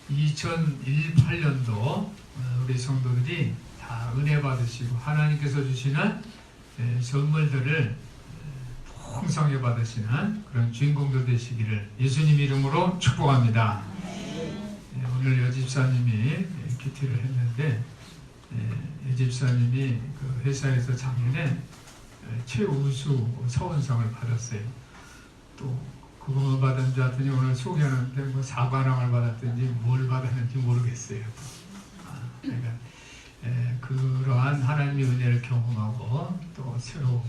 2018년도 우리 성도들이 다 은혜 받으시고 하나님께서 주시는 선물들을 풍성히 받으시는 그런 주인공들 되시기를 예수님 이름으로 축복합니다. 오늘 여집사님이 큐티를 했는데 여집사님이 그 회사에서 작년에 최우수 서원상을 받았어요. 또 그것만 받은 줄 알았더니 오늘 소개하는데 뭐 사관왕을 받았든지 뭘 받았는지 모르겠어요. 그러니까 그러한 하나님의 은혜를 경험하고 또 새로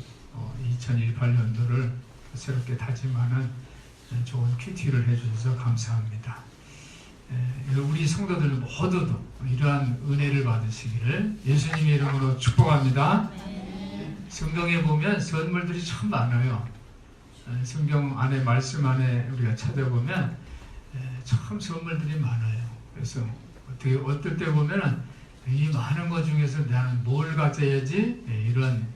2018년도를 새롭게 다짐하는 좋은 큐티를 해주셔서 감사합니다. 우리 성도들 모두도 이러한 은혜를 받으시기를 예수님의 이름으로 축복합니다. 성경에 보면 선물들이 참 많아요. 성경 안에 말씀 안에 우리가 찾아보면 참 선물들이 많아요. 그래서 어떨 때 보면은 이 많은 것 중에서 나는 뭘 가져야지 이런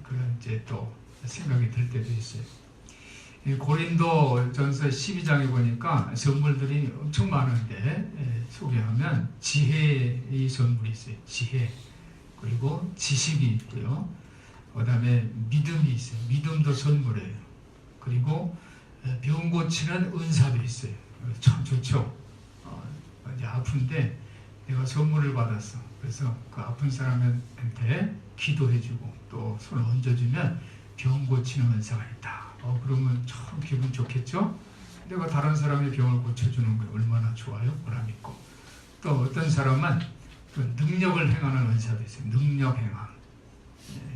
그런 이제 또 생각이 들 때도 있어요. 고린도전서 12장에 보니까 선물들이 엄청 많은데 소개하면 지혜의 선물이 있어요. 지혜, 그리고 지식이 있고요. 그 다음에 믿음이 있어요. 믿음도 선물이에요. 그리고 병 고치는 은사도 있어요. 참 좋죠. 이제 아픈데 내가 선물을 받았어. 그래서 그 아픈 사람한테 기도해주고 또 손을 얹어주면 병 고치는 은사가 있다. 그러면 참 기분 좋겠죠? 내가 다른 사람의 병을 고쳐주는 게 얼마나 좋아요? 보람 있고. 또 어떤 사람은 그 능력을 행하는 은사도 있어요. 능력 행함.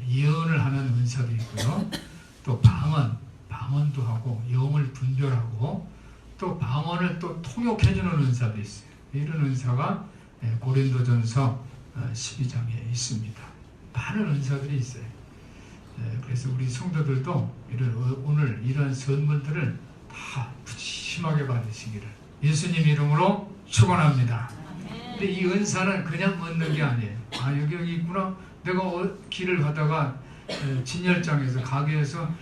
예언을 하는 은사도 있고요. 또 방언도 하고 영을 분별하고 또 방언을 또 통역해주는 은사도 있어요. 이런 은사가 고린도전서 12장에 있습니다. 많은 은사들이 있어요. 그래서 우리 성도들도 오늘 이런 선물들을 다 푸짐하게 받으시기를 예수님 이름으로 축원합니다. 근데 이 은사는 그냥 얻는 게 아니에요. 여기 있구나. 내가 길을 가다가 진열장에서 가게에서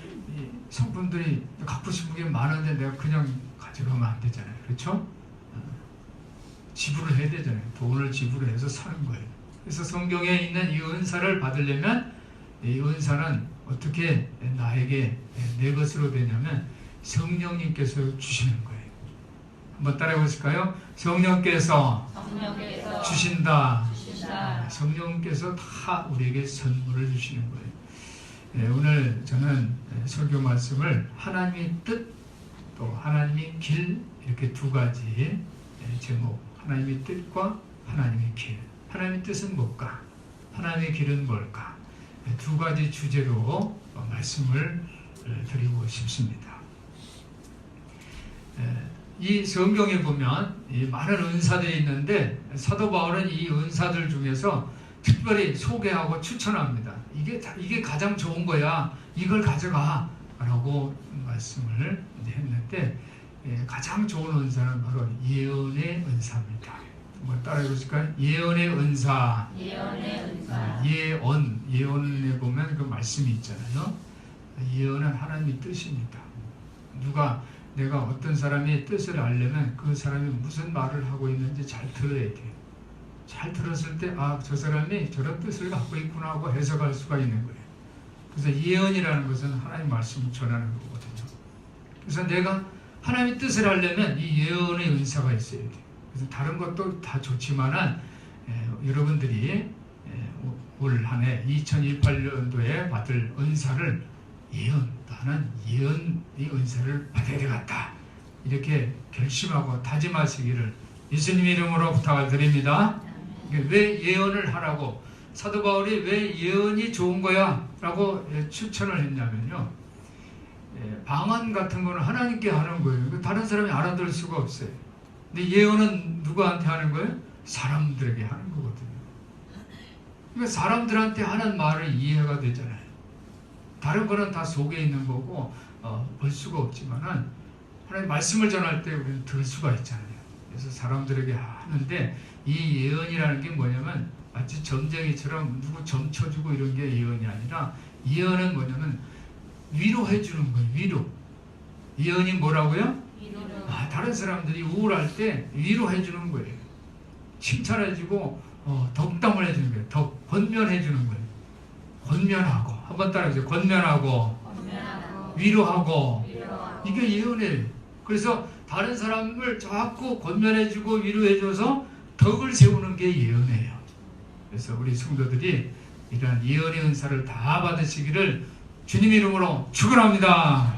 성분들이 갖고 싶은 게 많은데 내가 그냥 가져가면 안 되잖아요. 그렇죠? 지불을 해야 되잖아요. 돈을 지불해서 사는 거예요. 그래서 성경에 있는 이 은사를 받으려면 이 은사는 어떻게 나에게 내 것으로 되냐면 성령님께서 주시는 거예요. 한번 따라해 보실까요? 성령께서 주신다. 성령께서 다 우리에게 선물을 주시는 거예요. 오늘 저는 설교 말씀을 하나님의 뜻 또 하나님의 길 이렇게 두 가지 제목, 하나님의 뜻과 하나님의 길. 하나님의 뜻은 뭘까? 하나님의 길은 뭘까? 두 가지 주제로 말씀을 드리고 싶습니다. 이 성경에 보면 많은 은사들이 있는데 사도 바울은 이 은사들 중에서 특별히 소개하고 추천합니다. 이게 가장 좋은 거야. 이걸 가져가 라고 말씀을 했는데 가장 좋은 은사는 바로 예언의 은사입니다. 한번 따라해 보실까요? 예언의 은사. 예언에 보면 그 말씀이 있잖아요. 예언은 하나님의 뜻입니다. 내가 어떤 사람의 뜻을 알려면 그 사람이 무슨 말을 하고 있는지 잘 들어야 돼요. 잘 들었을 때 저 사람이 저런 뜻을 갖고 있구나 하고 해석할 수가 있는 거예요. 그래서 예언이라는 것은 하나님의 말씀을 전하는 거거든요. 그래서 내가 하나님의 뜻을 알려면 이 예언의 은사가 있어야 돼요. 그래서 다른 것도 다 좋지만은 여러분들이 올 한 해 2018년도에 받을 은사를 나는 예언의 은사를 받아야 되겠다. 이렇게 결심하고 다짐하시기를 예수님의 이름으로 부탁을 드립니다. 왜 예언을 하라고? 사도 바울이 왜 예언이 좋은 거야? 라고 추천을 했냐면요. 방언 같은 거는 하나님께 하는 거예요. 다른 사람이 알아들을 수가 없어요. 근데 예언은 누구한테 하는 거예요? 사람들에게 하는 거거든요. 그러니까 사람들한테 하는 말을 이해가 되잖아요. 다른 거는 다 속에 있는 거고 볼 수가 없지만은 하나님 말씀을 전할 때 우리는 들을 수가 있잖아요. 그래서 사람들에게 하는데 이 예언이라는 게 뭐냐면 마치 점쟁이처럼 누구 점 쳐주고 이런 게 예언이 아니라 예언은 뭐냐면 위로해 주는 거예요. 위로. 예언이 뭐라고요? 다른 사람들이 우울할 때 위로해 주는 거예요. 칭찬해 주고 덕담을 해 주는 거예요. 권면해 주는 거예요. 권면하고, 한번 따라해주세요. 권면하고, 위로하고. 이게 예언이에요. 그래서 다른 사람을 자꾸 권면해 주고 위로해 줘서 덕을 세우는 게 예언이에요. 그래서 우리 성도들이 이러한 예언의 은사를 다 받으시기를 주님 이름으로 축원합니다.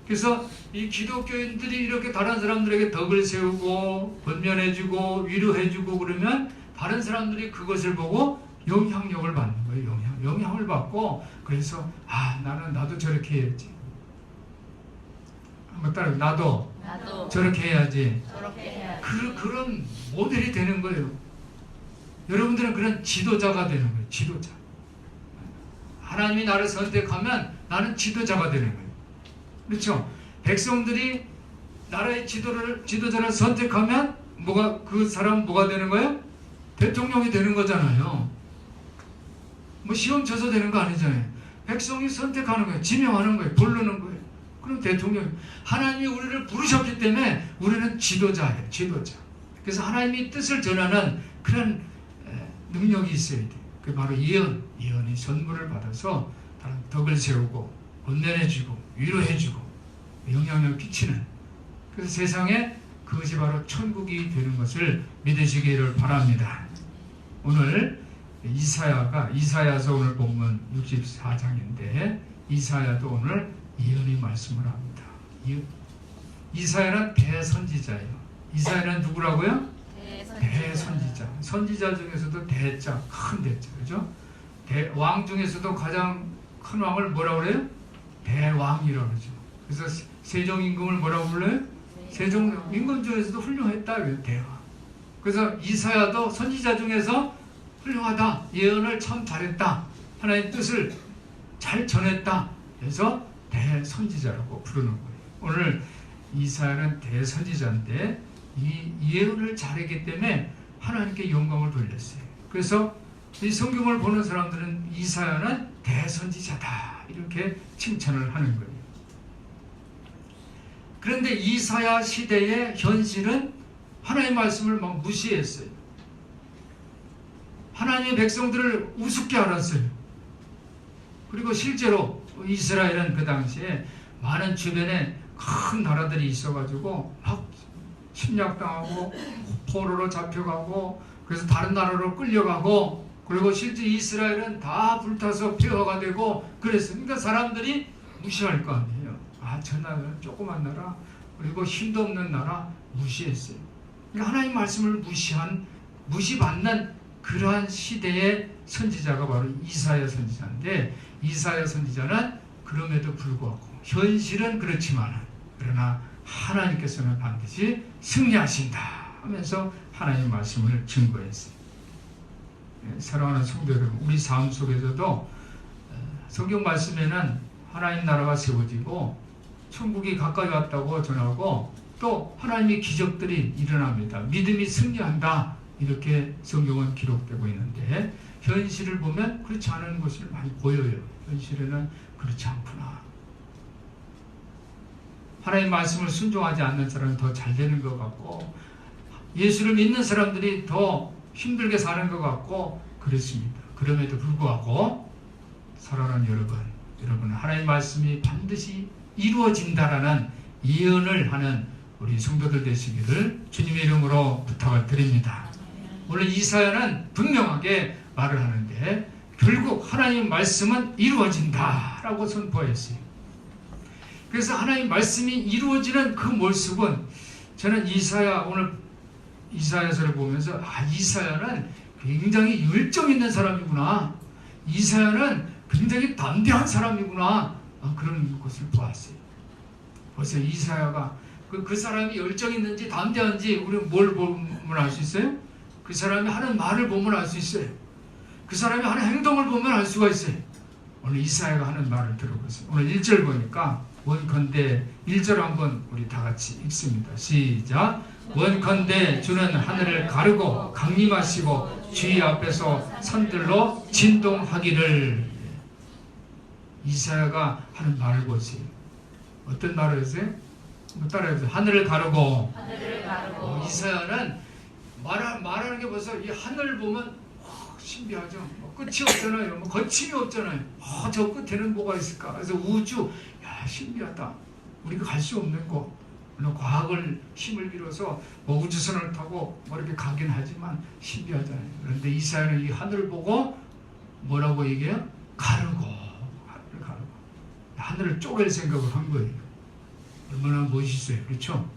그래서 이 기독교인들이 이렇게 다른 사람들에게 덕을 세우고 권면해주고 위로해주고 그러면 다른 사람들이 그것을 보고 영향력을 받는 거예요. 영향을 받고, 그래서 나도 저렇게 해야지. 한번 따라, 나도 저렇게 해야지. 그런 모델이 되는 거예요. 여러분들은 그런 지도자가 되는 거예요. 지도자. 하나님이 나를 선택하면 나는 지도자가 되는 거예요. 그렇죠? 백성들이 나라의 지도자를 선택하면 그 사람은 뭐가 되는 거예요? 대통령이 되는 거잖아요. 뭐 시험 쳐서 되는 거 아니잖아요. 백성이 선택하는 거예요. 지명하는 거예요. 부르는 거예요. 그럼 대통령. 하나님이 우리를 부르셨기 때문에 우리는 지도자예요. 지도자. 그래서 하나님이 뜻을 전하는 그런 능력이 있어야 돼요. 그게 바로 예언이 선물을 받아서 덕을 세우고 권면해주고 위로해주고 영향력을 끼치는, 그래서 세상에 그것이 바로 천국이 되는 것을 믿으시기를 바랍니다. 오늘 이사야서 오늘 본문 64장인데 이사야도 오늘 예언의 말씀을 합니다. 이사야는 대선지자예요. 이사야는 누구라고요? 대선지자. 선지자 중에서도 대자, 큰 대자, 그죠? 왕 중에서도 가장 큰 왕을 뭐라고 그래요? 대왕이라고 그러죠. 그래서 세종임금을 뭐라고 불러요? 세종임금 중에서도 훌륭했다, 대왕. 그래서 이사야도 선지자 중에서 훌륭하다, 예언을 참 잘했다, 하나님의 뜻을 잘 전했다, 그래서 대선지자라고 부르는 거예요. 오늘 이사야는 대선지자인데 이 예언을 잘했기 때문에 하나님께 영광을 돌렸어요. 그래서 이 성경을 보는 사람들은 이사야는 대선지자다 이렇게 칭찬을 하는 거예요. 그런데 이사야 시대의 현실은 하나님의 말씀을 막 무시했어요. 하나님의 백성들을 우습게 알았어요. 그리고 실제로 이스라엘은 그 당시에 많은 주변에 큰 나라들이 있어가지고 막 침략당하고 포로로 잡혀가고, 그래서 다른 나라로 끌려가고, 그리고 실제 이스라엘은 다 불타서 폐허가 되고 그랬으니까 사람들이 무시할 거 아니에요. 저 나라는 조그만 나라, 그리고 힘도 없는 나라, 무시했어요. 그러니까 하나님 말씀을 무시받는 그러한 시대의 선지자가 바로 이사야 선지자인데, 이사야 선지자는 그럼에도 불구하고 현실은 그렇지만 그러나 하나님께서는 반드시 승리하신다 하면서 하나님의 말씀을 증거했어요. 사랑하는 성도 여러분, 우리 삶 속에서도 성경 말씀에는 하나님 나라가 세워지고 천국이 가까이 왔다고 전하고, 또 하나님의 기적들이 일어납니다. 믿음이 승리한다 이렇게 성경은 기록되고 있는데, 현실을 보면 그렇지 않은 것을 많이 보여요. 현실에는 그렇지 않구나. 하나님 말씀을 순종하지 않는 사람은 더 잘 되는 것 같고, 예수를 믿는 사람들이 더 힘들게 사는 것 같고 그렇습니다. 그럼에도 불구하고 사랑하는 여러분 하나님 말씀이 반드시 이루어진다라는 예언을 하는 우리 성도들 되시기를 주님의 이름으로 부탁을 드립니다. 오늘 이사야는 분명하게 말을 하는데 결국 하나님 말씀은 이루어진다라고 선포했어요. 그래서 하나님 말씀이 이루어지는 그 모습은, 저는 오늘 이사야서를 보면서 이사야는 굉장히 열정 있는 사람이구나, 이사야는 굉장히 담대한 사람이구나, 그런 것을 보았어요. 벌써 이사야가 그 사람이 열정 있는지 담대한지 우리는 뭘 보면 알 수 있어요? 그 사람이 하는 말을 보면 알 수 있어요. 그 사람이 하는 행동을 보면 알 수가 있어요. 오늘 이사야가 하는 말을 들어보세요. 오늘 1절 보니까 원컨대 1절 한번 우리 다 같이 읽습니다. 시작. 원컨대 주는 하늘을 가르고 강림하시고 주의 앞에서 산들로 진동하기를. 이사야가 하는 말을 보세요. 어떤 말을 했어요? 따라해보세요. 하늘을 가르고. 하늘을 가르고. 이사야는 말하는 게 벌써 이 하늘을 보면 신비하죠. 끝이 없잖아요. 거침이 없잖아요. 저 끝에는 뭐가 있을까? 그래서 우주, 야, 신비하다. 우리가 갈 수 없는 곳. 물론 과학을 힘을 빌어서 우주선을 타고 이렇게 가긴 하지만 신비하잖아요. 그런데 이사야는 이 하늘을 보고 뭐라고 얘기해요? 가르고. 하늘을 가르고. 하늘을 쪼갤 생각을 한 거예요. 얼마나 멋있어요. 그렇죠?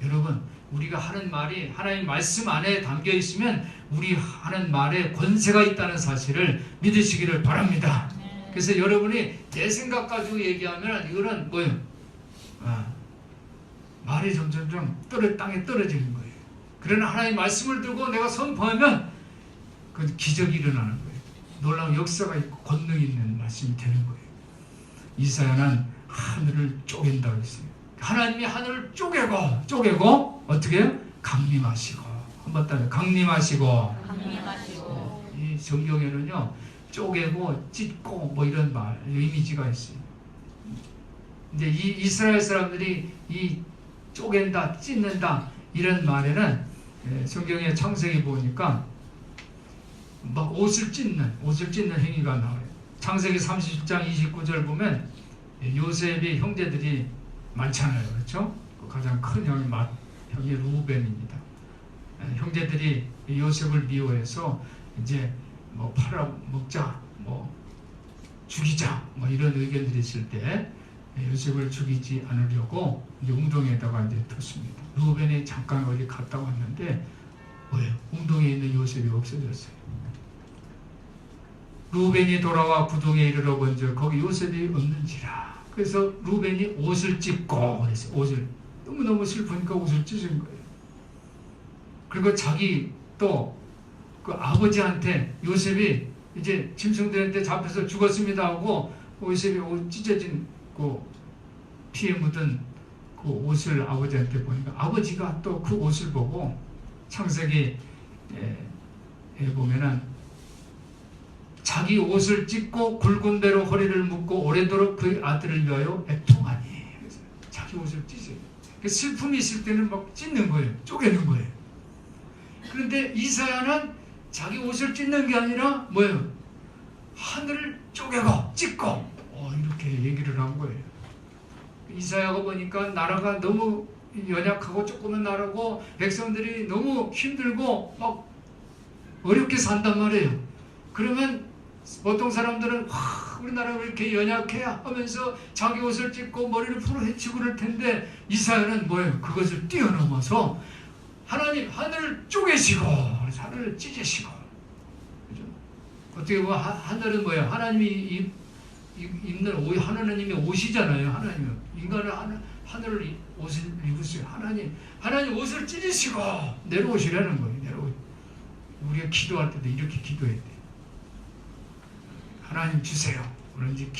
여러분, 우리가 하는 말이 하나님 말씀 안에 담겨 있으면 우리 하는 말에 권세가 있다는 사실을 믿으시기를 바랍니다. 그래서 여러분이 내 생각 가지고 얘기하면 이거는 뭐예요? 말이 점점 땅에 떨어지는 거예요. 그러나 하나님 말씀을 들고 내가 선포하면 그 기적이 일어나는 거예요. 놀라운 역사가 있고 권능이 있는 말씀이 되는 거예요. 이사야는 하늘을 쪼갠다고 했어요. 하나님이 하늘을 쪼개고 어떻게 해요? 강림하시고. 한번 따라해. 강림하시고. 이 성경에는요, 쪼개고 찢고 뭐 이런 말, 이미지가 있어요. 이제 이 이스라엘 사람들이 이 쪼갠다, 찢는다 이런 말에는 성경의 창세기 보니까 막 옷을 찢는 행위가 나와요. 창세기 30장 29절 보면 요셉의 형제들이 많잖아요. 그렇죠? 가장 큰 형이 루벤입니다. 형제들이 요셉을 미워해서 이제 뭐 팔아먹자, 뭐 죽이자, 뭐 이런 의견들이 있을 때 요셉을 죽이지 않으려고 이제 웅덩이에다가 이제 뒀습니다. 루벤이 잠깐 어디 갔다 왔는데 뭐예요? 웅덩이에 있는 요셉이 없어졌어요. 루벤이 돌아와 구덩이에 이르러 본즉 거기 요셉이 없는지라. 그래서 루벤이 옷을 찢고 그랬어요. 옷을 너무너무 슬프니까 옷을 찢은 거예요. 그리고 자기 또 그 아버지한테 요셉이 이제 짐승들한테 잡혀서 죽었습니다 하고 요셉이 옷 찢어진 그 피에 묻은 그 옷을 아버지한테 보니까 아버지가 또 그 옷을 보고 창세기에 보면은 자기 옷을 찢고 굵은 배로 허리를 묶고 오래도록 그 아들을 위하여 애통하니. 그래서 자기 옷을 찢어요. 슬픔이 있을 때는 막 찢는 거예요. 쪼개는 거예요. 그런데 이사야는 자기 옷을 찢는 게 아니라 뭐예요? 하늘을 쪼개고 찢고 이렇게 얘기를 한 거예요. 이사야가 보니까 나라가 너무 연약하고 조그만 나라고 백성들이 너무 힘들고 막 어렵게 산단 말이에요. 그러면 보통 사람들은 우리나라가 왜 이렇게 연약해 하면서 자기 옷을 찢고 머리를 풀어 헤치고 그럴 텐데 이사야는 뭐예요? 그것을 뛰어넘어서 하나님 하늘을 쪼개시고 하늘을 찢으시고. 그죠? 어떻게 보면 하늘은 뭐예요? 하나님이 입는 옷, 하나님의 옷이잖아요. 하나님은 인간은 하늘을 옷을 입으세요. 하나님 옷을 찢으시고 내려오시라는 거예요. 우리가 기도할 때도 이렇게 기도해야 돼. 하나님 주세요. 우리 이제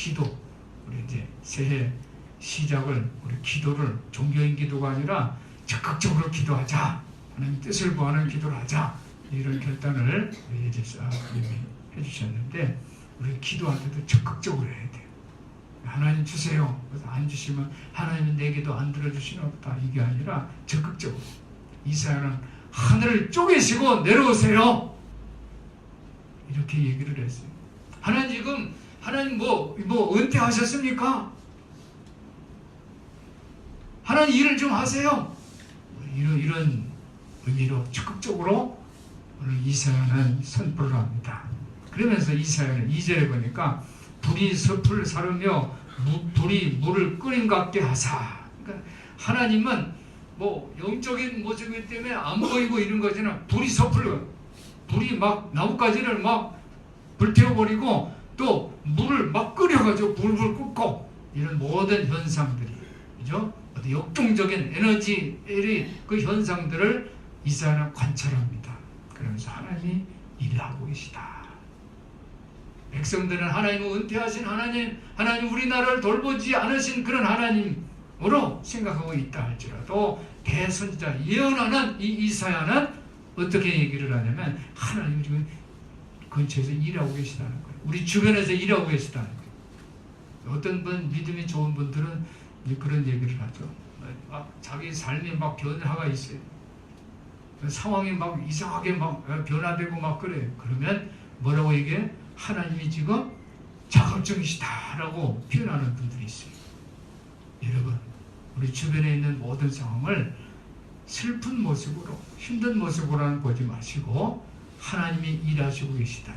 우리 이제 새해 시작을 우리 기도를 종교인 기도가 아니라 적극적으로 기도하자. 하나님 뜻을 구하는 기도를 하자. 이런 결단을 예제사님이 해주셨는데 우리 기도할 때도 적극적으로 해야 돼요. 하나님 주세요. 그래서 안 주시면 하나님은 내 기도 안 들어주시나 보다. 이게 아니라 적극적으로. 이사야는 하늘을 쪼개시고 내려오세요. 이렇게 얘기를 했어요. 하나님 뭐 은퇴하셨습니까? 하나님 일을 좀 하세요. 이런 의미로 적극적으로 오늘 이사야는 선포를 합니다. 그러면서 이사야는 2절에 보니까 불이 섭을 사르며 불이 물을 끓인 같게 하사. 그러니까 하나님은 뭐 영적인 모습이기 때문에 안 보이고 이런 거지만 불이 막 나뭇가지를 막 불태워버리고 또 물을 막 끓여가지고 불불 끓고 이런 모든 현상들이, 그죠? 역동적인 에너지의 그 현상들을 이사야는 관찰합니다. 그러면서 하나님이 일하고 계시다. 백성들은 하나님은 은퇴하신 하나님 우리나라를 돌보지 않으신 그런 하나님으로 생각하고 있다 할지라도 대선지자 예언하는 이 이사야는 어떻게 얘기를 하냐면 하나님이 지금 근처에서 일하고 계시다는 거예요. 우리 주변에서 일하고 계시다는 거예요. 어떤 분 믿음이 좋은 분들은 그런 얘기를 하죠. 자기 삶이 막 변화가 있어요. 상황이 막 이상하게 막 변화되고 막 그래. 그러면 뭐라고 얘기해? 하나님이 지금 자격증이시다라고 표현하는 분들이 있어요. 여러분, 우리 주변에 있는 모든 상황을 슬픈 모습으로, 힘든 모습으로는 보지 마시고 하나님이 일하시고 계시다.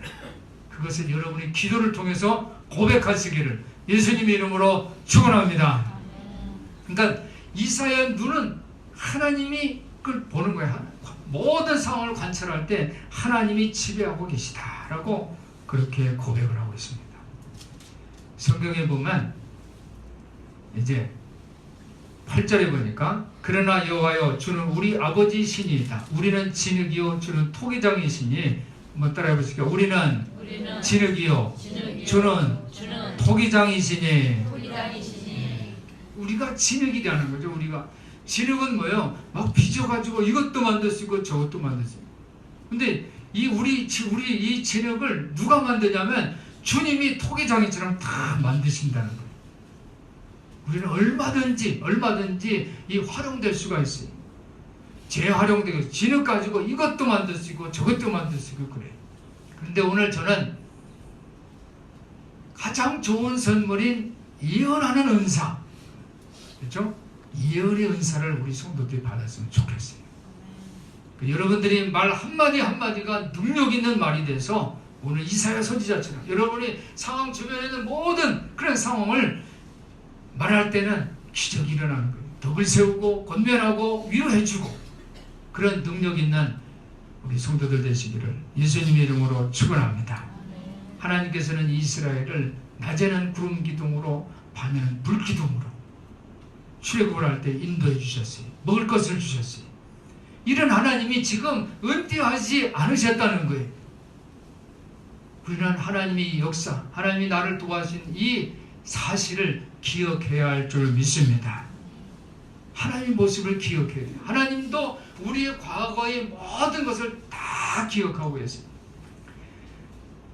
그것을 여러분이 기도를 통해서 고백하시기를 예수님의 이름으로 축원합니다. 그러니까 이사야의 눈은 하나님이 그걸 보는 거야. 모든 상황을 관찰할 때 하나님이 지배하고 계시다라고 그렇게 고백을 하고 있습니다. 성경에 보면 이제 8절에 보니까 그러나 여호와여 주는 우리 아버지 신이다. 우리는 진흙이요 주는 토기장이시니 한번 따라해 보실게요. 우리는 진흙이요 주는 토기장이시니. 우리가 진흙이라는 거죠. 우리가 진흙은 뭐예요? 막 빚어가지고 이것도 만들 수 있고 저것도 만들 수 있고. 근데 우리 이 진흙을 누가 만드냐면 주님이 토기장이처럼 다 만드신다는 거예요. 우리는 얼마든지 이 활용될 수가 있어요. 재활용되고 진흙 가지고 이것도 만들 수 있고 저것도 만들 수 있고 그래요. 그런데 오늘 저는 가장 좋은 선물인 예언하는 은사, 그렇죠? 예언의 은사를 우리 성도들이 받았으면 좋겠어요. 여러분들이 말 한마디 한마디가 능력 있는 말이 돼서 오늘 이사야 선지자처럼 여러분이 상황 주변에 있는 모든 그런 상황을 말할 때는 기적이 일어나는 거예요. 덕을 세우고 권면하고 위로해주고 그런 능력 있는 우리 성도들 되시기를 예수님의 이름으로 축원합니다. 하나님께서는 이스라엘을 낮에는 구름 기둥으로 밤에는 불 기둥으로 출애굽을 할 때 인도해 주셨어요. 먹을 것을 주셨어요. 이런 하나님이 지금 은퇴하지 않으셨다는 거예요. 우리는 하나님의 역사, 하나님이 나를 도와준 이 사실을 기억해야 할 줄 믿습니다. 하나님의 모습을 기억해야 돼요. 하나님도 우리의 과거의 모든 것을 다 기억하고 계세요.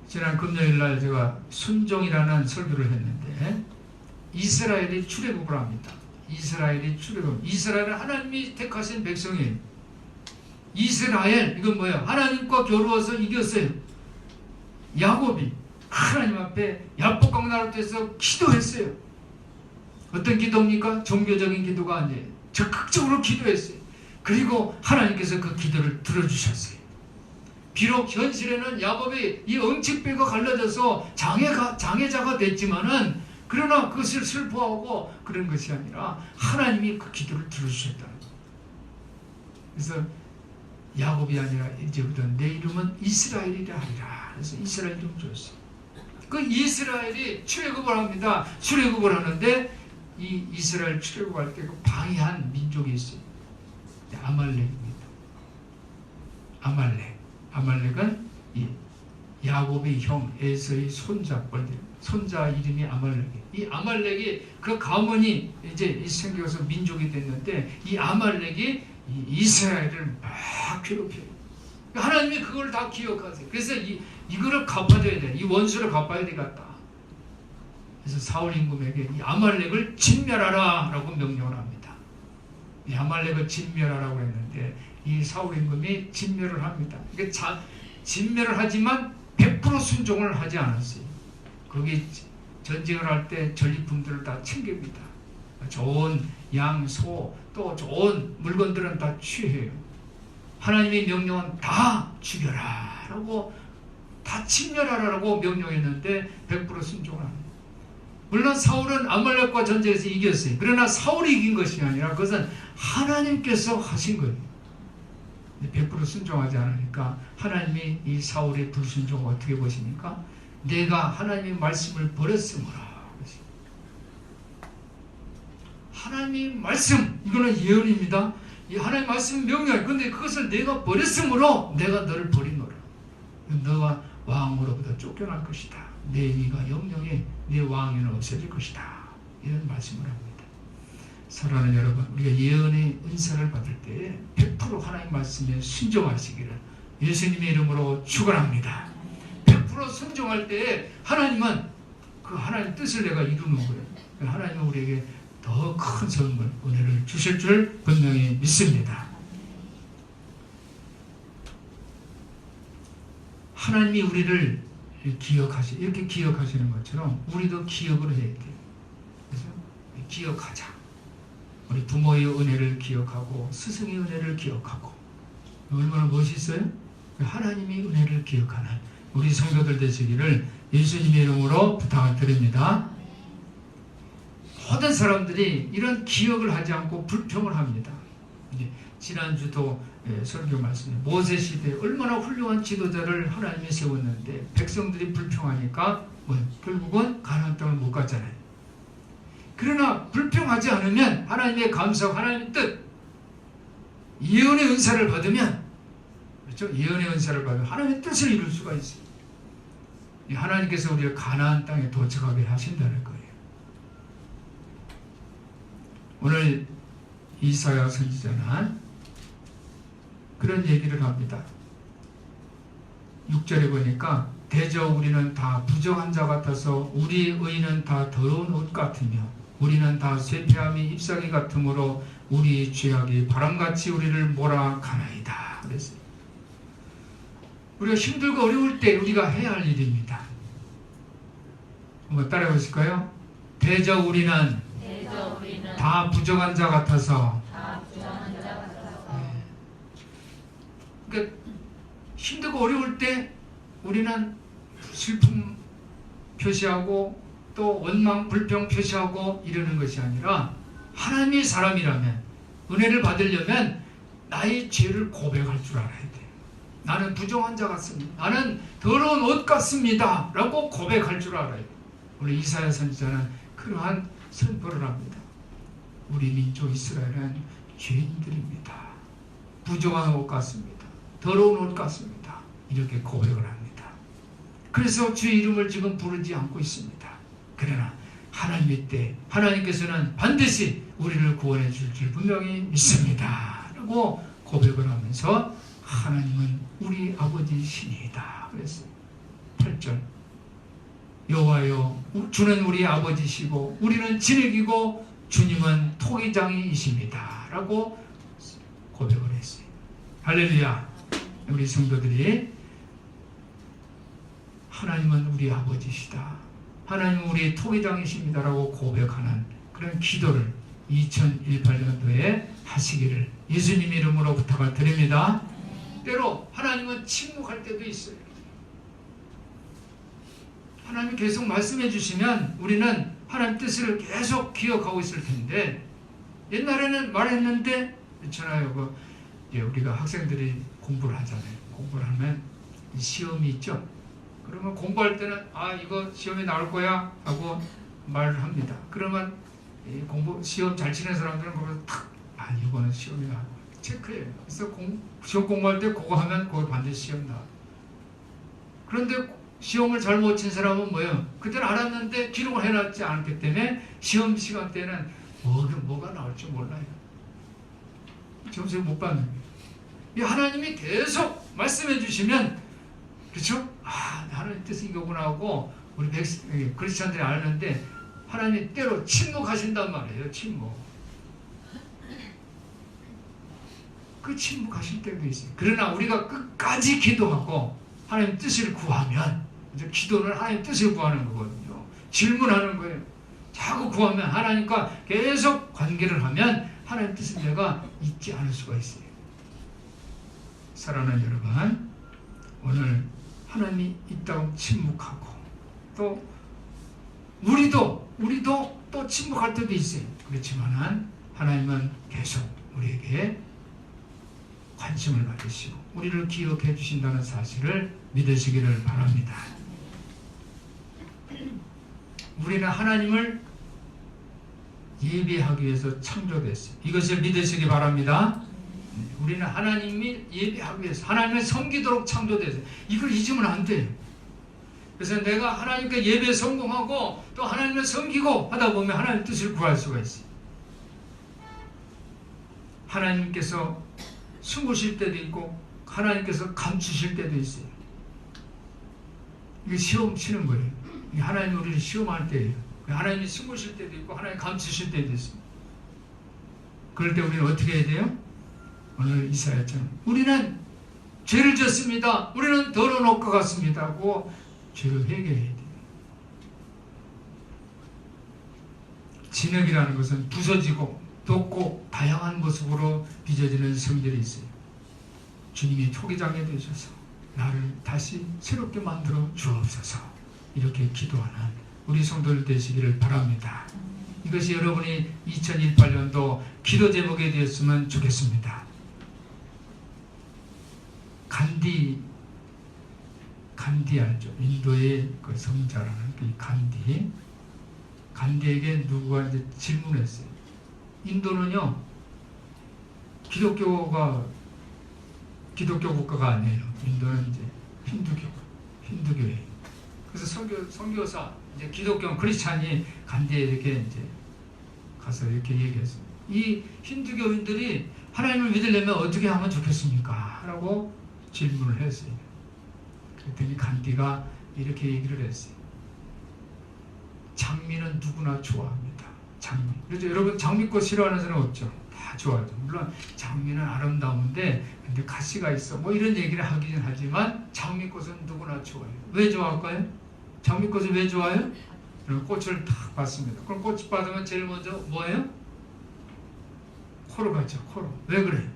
지난 금요일날 제가 순종이라는 설교를 했는데 이스라엘이 출애굽을 합니다. 이스라엘이 출애굽. 이스라엘은 하나님이 택하신 백성이에요. 이스라엘 이건 뭐예요? 하나님과 겨루어서 이겼어요. 야곱이 하나님 앞에 야복강 나라에서 기도했어요. 어떤 기도입니까? 종교적인 기도가 아니에요. 적극적으로 기도했어요. 그리고 하나님께서 그 기도를 들어주셨어요. 비록 현실에는 야곱이 이 엉치뼈가 갈라져서 장애자가 됐지만은 그러나 그것을 슬퍼하고 그런 것이 아니라 하나님이 그 기도를 들어주셨다는 거예요. 그래서 야곱이 아니라 이제부터 내 이름은 이스라엘이라 하리라. 그래서 이스라엘 이름 줬어요. 그 이스라엘이 출애굽을 합니다. 출애굽을 하는데 이 이스라엘 출애굽할 때 그 방해한 민족이 있어요. 아말렉입니다. 아말렉은 이 야곱의 형 에서의 손자 이름이 아말렉이에요. 이 아말렉이 그 가문이 이제 생겨서 민족이 됐는데 이 아말렉이 이 이스라엘을 막 괴롭혀요. 하나님이 그걸 다 기억하세요. 그래서 이거를 갚아줘야 돼. 이 원수를 갚아야 되겠다. 그래서 사울 임금에게 이 아말렉을 진멸하라 라고 명령을 합니다. 이 아말렉을 진멸하라고 했는데 이 사울 임금이 진멸을 합니다. 그러니까 진멸을 하지만 100% 순종을 하지 않았어요. 거기 전쟁을 할 때 전리품들을 다 챙깁니다. 좋은 양, 소, 또 좋은 물건들은 다 취해요. 하나님의 명령은 다 죽여라 라고 다 진멸하라고 명령했는데 100% 순종을 합니다. 물론 사울은 아말렉과 전쟁에서 이겼어요. 그러나 사울이 이긴 것이 아니라 그것은 하나님께서 하신 거예요. 100% 순종하지 않으니까 하나님이 이 사울의 불순종을 어떻게 보십니까? 내가 하나님의 말씀을 버렸으므로. 하나님의 말씀, 이거는 예언입니다. 이 하나님의 말씀은 명령이에요. 그런데 그것을 내가 버렸으므로 내가 너를 버리노라. 너가 왕으로부터 쫓겨날 것이다. 내 위가 영영에 내 왕위는 없어질 것이다. 이런 말씀을 합니다. 사랑하는 여러분, 우리가 예언의 은사를 받을 때 100% 하나님 말씀에 순종하시기를 예수님의 이름으로 축원합니다. 100% 순종할 때 하나님은 그 하나님 뜻을 내가 이루는 거예요. 하나님은 우리에게 더 큰 선물, 은혜를 주실 줄 분명히 믿습니다. 하나님이 우리를 이렇게 기억하시는 것처럼 우리도 기억을 해야 돼요. 그래서 기억하자. 우리 부모의 은혜를 기억하고 스승의 은혜를 기억하고 얼마나 멋있어요? 하나님이 은혜를 기억하는 우리 성도들 되시기를 예수님의 이름으로 부탁을 드립니다. 모든 사람들이 이런 기억을 하지 않고 불평을 합니다. 지난주도 설교 말씀에 모세 시대에 얼마나 훌륭한 지도자를 하나님이 세웠는데 백성들이 불평하니까 결국은 가나안 땅을 못 갔잖아요. 그러나 불평하지 않으면 하나님의 감사와 하나님의 뜻, 예언의 은사를 받으면, 그렇죠? 예언의 은사를 받으면 하나님의 뜻을 이룰 수가 있어요. 하나님께서 우리를 가나안 땅에 도착하게 하신다는 거예요. 오늘 이사야 선지자는 그런 얘기를 합니다. 6절에 보니까 대저 우리는 다 부정한 자 같아서 우리 의는 다 더러운 옷 같으며 우리는 다 쇠폐함이 잎사귀 같으므로 우리 죄악이 바람같이 우리를 몰아가나이다. 그랬어요. 우리가 힘들고 어려울 때 우리가 해야 할 일입니다. 한번 따라해 보실까요? 대저 우리는 다 부정한 자 같아서. 그러니까 힘들고 어려울 때 우리는 슬픔 표시하고 또 원망, 불평 표시하고 이러는 것이 아니라 하나님의 사람이라면 은혜를 받으려면 나의 죄를 고백할 줄 알아야 돼요. 나는 부정한 자 같습니다. 나는 더러운 옷 같습니다. 라고 고백할 줄 알아야 돼요. 우리 이사야 선지자는 그러한 선포를 합니다. 우리 민족 이스라엘은 죄인들입니다. 부정한 옷 같습니다. 더러운 옷 같습니다. 이렇게 고백을 합니다. 그래서 주의 이름을 지금 부르지 않고 있습니다. 그러나 하나님의 때 하나님께서는 반드시 우리를 구원해 줄 줄 분명히 믿습니다. 라고 고백을 하면서 하나님은 우리 아버지시니이다. 그랬어요. 8절 여호와여 주는 우리 아버지시고 우리는 진액이고 주님은 토기장이십니다. 라고 고백을 했어요. 할렐루야. 우리 성도들이 하나님은 우리 아버지시다. 하나님은 우리 토기장이십니다. 라고 고백하는 그런 기도를 2018년도에 하시기를 예수님 이름으로 부탁을 드립니다. 때로 하나님은 침묵할 때도 있어요. 하나님이 계속 말씀해 주시면 우리는 하나님 뜻을 계속 기억하고 있을 텐데 옛날에는 말했는데 있잖아요. 우리가 학생들이 공부를 하잖아요. 공부를 하면 시험이 있죠. 그러면 공부할 때는 이거 시험에 나올 거야 하고 말을 합니다. 그러면 시험 잘 치는 사람들은 거기서 이거는 시험이 나와 체크해요. 그래서 시험 공부할 때 그거 하면 거기 반드시 시험 나와. 그런데 시험을 잘 못 친 사람은 뭐예요? 그때는 알았는데 기록을 해놨지 않기 때문에 시험 시간 때는 뭐가 나올지 몰라요. 점수를 못 받는 거예요. 하나님이 계속 말씀해 주시면 그렇죠? 하나님 뜻이 이거구나 하고 우리 크리스찬들이 아는데 하나님 때로 침묵하신단 말이에요. 침묵. 그 침묵하실 때도 있어요. 그러나 우리가 끝까지 기도하고 하나님 뜻을 구하면 기도는 하나님 뜻을 구하는 거거든요. 질문하는 거예요. 자꾸 구하면 하나님과 계속 관계를 하면 하나님 뜻을 내가 잊지 않을 수가 있어요. 사랑하는 여러분, 오늘 하나님이 있다고 침묵하고 또 우리도 또 침묵할 때도 있어요. 그렇지만 하나님은 계속 우리에게 관심을 가지시고 우리를 기억해 주신다는 사실을 믿으시기를 바랍니다. 우리는 하나님을 예배하기 위해서 창조됐어요. 이것을 믿으시기 바랍니다. 우리는 하나님이 예배하기 위해서 하나님을 섬기도록 창조됐어요. 이걸 잊으면 안 돼요. 그래서 내가 하나님께 예배에 성공하고 또 하나님을 섬기고 하다 보면 하나님 뜻을 구할 수가 있어요. 하나님께서 숨으실 때도 있고 하나님께서 감추실 때도 있어요. 이게 시험 치는 거예요. 하나님 우리를 시험할 때예요. 하나님이 숨으실 때도 있고 하나님이 감추실 때도 있습니다. 그럴 때 우리는 어떻게 해야 돼요? 오늘 이사야처럼 우리는 죄를 졌습니다. 우리는 더러운 옷과 같습니다 하고 죄를 회개해야 돼요. 진흙이라는 것은 부서지고 돋고 다양한 모습으로 빚어지는 성들이 있어요. 주님이 초기장에 되셔서 나를 다시 새롭게 만들어 주옵소서 이렇게 기도하는 우리 성도들 되시기를 바랍니다. 이것이 여러분이 2018년도 기도 제목이 되었으면 좋겠습니다. 간디 알죠? 인도의 그 성자라는 그 간디에게 누구가 이제 질문했어요. 인도는요 기독교 국가가 아니에요. 인도는 이제 힌두교예요. 그래서 선교사 이제 기독교 크리스찬이 간디에 이렇게 이제 가서 이렇게 얘기했어요. 이 힌두교인들이 하나님을 믿으려면 어떻게 하면 좋겠습니까? 라고 질문을 했어요. 그랬더니 간디가 이렇게 얘기를 했어요. 장미는 누구나 좋아합니다. 장미. 그렇죠? 여러분 장미꽃 싫어하는 사람 없죠? 다 좋아하죠. 물론 장미는 아름다운데 근데 가시가 있어. 뭐 이런 얘기를 하긴 하지만 장미꽃은 누구나 좋아해요. 왜 좋아할까요? 장미꽃이 왜 좋아요? 꽃을 딱 봤습니다. 그럼 꽃을 받으면 제일 먼저 뭐예요? 코로 가죠. 코로. 왜 그래?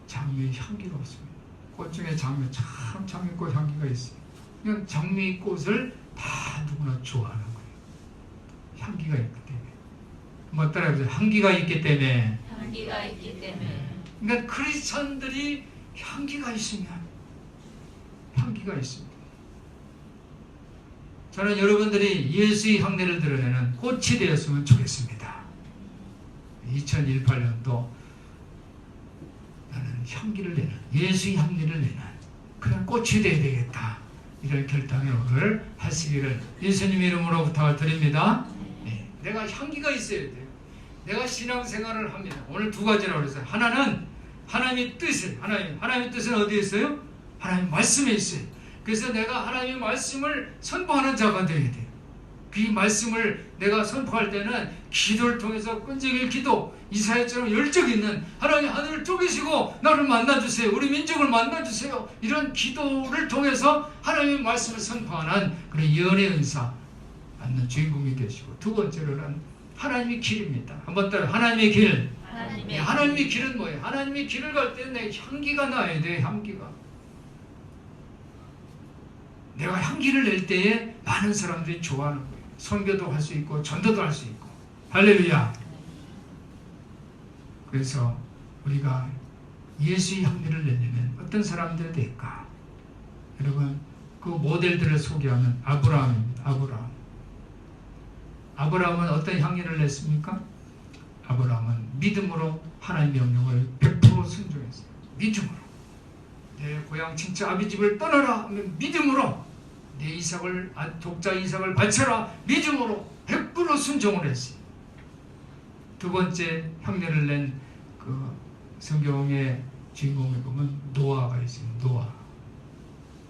장미의 향기가 없습니다. 꽃 중에 장미꽃 향기가 있어요. 그냥 장미꽃을 다 누구나 좋아하는 거예요. 향기가 있기 때문에. 뭐 따라해보세요. 향기가 있기 때문에. 향기가 있기 때문에. 그러니까 크리스천들이 향기가 있습니다. 저는 여러분들이 예수의 향내를 드러내는 꽃이 되었으면 좋겠습니다. 2018년도 나는 향기를 내는 예수의 향기를 내는 그런 꽃이 되어야 되겠다. 이런 결단을 오늘 하시기를 예수님 이름으로 부탁을 드립니다. 네, 내가 향기가 있어야 돼요. 내가 신앙생활을 합니다. 오늘 두 가지라고 그랬어요. 하나는 하나님의 뜻을 하나님의 뜻은 어디에 있어요? 하나님 말씀에 있어요. 그래서 내가 하나님의 말씀을 선포하는 자가 되어야 돼요. 그 말씀을 내가 선포할 때는 기도를 통해서 끈질긴 기도, 이사야처럼 열정 있는 하나님 하늘을 쪼개시고 나를 만나주세요. 우리 민족을 만나주세요. 이런 기도를 통해서 하나님의 말씀을 선포하는 그런 예언의 은사 받는 주인공이 되시고, 두 번째로는 하나님의 길입니다. 한번 따라 하나님의 길. 하나님의 길은 뭐예요? 하나님의 길을 갈 때 내 향기가 나야 돼. 향기가. 내가 향기를 낼 때에 많은 사람들이 좋아하는 거예요. 선교도 할 수 있고 전도도 할 수 있고. 할렐루야. 그래서 우리가 예수의 향기를 내려면 어떤 사람들이 될까? 여러분, 그 모델들을 소개하는 아브라함입니다. 아브라함은 어떤 향기를 냈습니까? 아브라함은 믿음으로 하나님의 명령을 100% 순종했어요. 믿음으로. 내 고향 친척 아비 집을 떠나라 하면 믿음으로 내 독자 이삭을 바쳐라 믿음으로 100% 순종을 했어요. 두 번째 향내를 낸 그 성경의 주인공에 보면 노아가 있어요.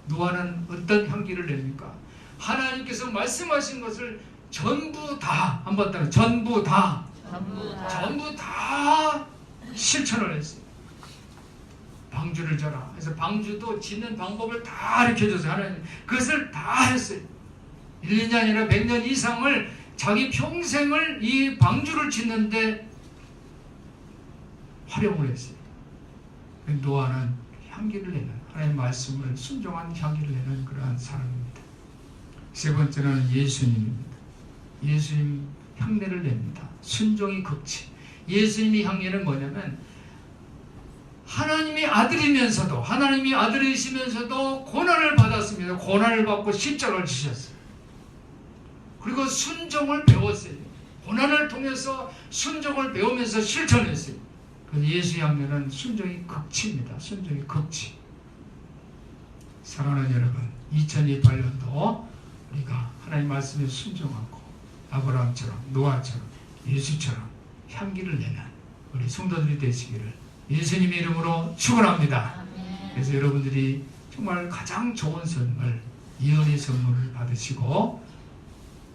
노아는 어떤 향기를 냅니까? 하나님께서 말씀하신 것을 전부 다 한번 따라 전부 다 실천을 했어요. 방주를 져라. 그래서 방주도 짓는 방법을 다 가르쳐줘서 하나님 그것을 다 했어요. 1년이 아니라 100년 이상을 자기 평생을 이 방주를 짓는데 활용을 했어요. 노아는 향기를 내는 하나님의 말씀을 순종한 향기를 내는 그러한 사람입니다. 세 번째는 예수님입니다. 예수님 향내를 냅니다. 순종이 극치. 예수님의 향기는 뭐냐면 하나님의 아들이면서도 하나님이 아들이시면서도 고난을 받았습니다. 고난을 받고 십자가를 지셨어요. 그리고 순종을 배웠어요. 고난을 통해서 순종을 배우면서 실천했어요. 그래서 예수의 향기는 순종이 극치입니다. 순종이 극치. 사랑하는 여러분, 2028년도 우리가 하나님 말씀에 순종하고 아브라함처럼 노아처럼 예수처럼 향기를 내는 우리 성도들이 되시기를 예수님의 이름으로 축원합니다. 그래서 여러분들이 정말 가장 좋은 선물, 예언의 선물을 받으시고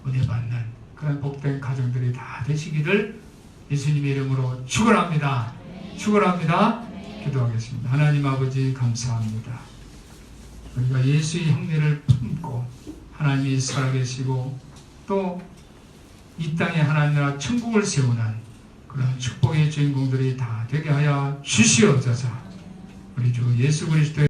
은혜 받는 그런 복된 가정들이 다 되시기를 예수님의 이름으로 축원합니다. 축원합니다. 기도하겠습니다. 하나님 아버지 감사합니다. 우리가 예수의 형례를 품고 하나님이 살아계시고 또 이 땅에 하나님 나라 천국을 세우는 그런 축복의 주인공들이 다 되게 하여 주시옵소서. 우리 주 예수 그리스도의